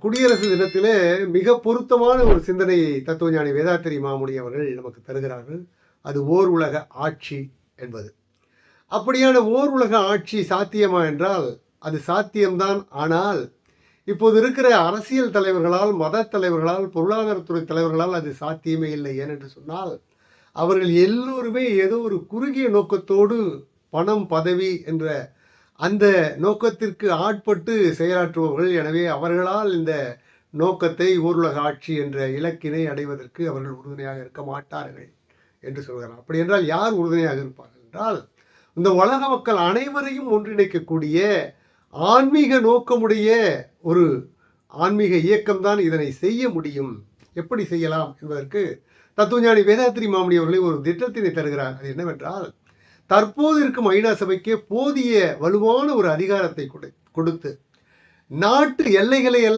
குடியரசு தினத்திலே மிக பொருத்தமான ஒரு சிந்தனையை தத்துவஞானி வேதாத்திரி மாமுனி அவர்கள் நமக்கு தருகிறார்கள். அது ஓர் உலக ஆட்சி என்பது. அப்படியான ஓர் உலக ஆட்சி சாத்தியமா என்றால் அது சாத்தியம்தான். ஆனால் இப்போது இருக்கிற அரசியல் தலைவர்களால், மத தலைவர்களால், பொருளாதாரத்துறை தலைவர்களால் அது சாத்தியமே இல்லை. ஏனென்று சொன்னால் அவர்கள் எல்லோருமே ஏதோ ஒரு குறுகிய நோக்கத்தோடு பணம், பதவி என்ற அந்த நோக்கத்திற்கு ஆட்பட்டு செயலாற்றுபவர்கள். எனவே அவர்களால் இந்த நோக்கத்தை ஓருலக ஆட்சி என்ற இலக்கினை அடைவதற்கு அவர்கள் உறுதுணையாக இருக்க மாட்டார்கள் என்று சொல்கிறார். அப்படி என்றால் யார் உறுதுணையாக இருப்பார்கள் என்றால், இந்த உலக மக்கள் அனைவரையும் ஒன்றிணைக்கக்கூடிய ஆன்மீக நோக்கமுடைய ஒரு ஆன்மீக இயக்கம்தான் இதனை செய்ய முடியும். எப்படி செய்யலாம் என்பதற்கு தத்துவஞானி வேதாத்திரி மாமுனி அவர்களே ஒரு திட்டத்தினை தருகிறார். அது என்னவென்றால், தற்போது இருக்கும் ஐநா சபைக்கு போதிய வலுவான ஒரு அதிகாரத்தை கொடுத்து நாட்டு எல்லைகளை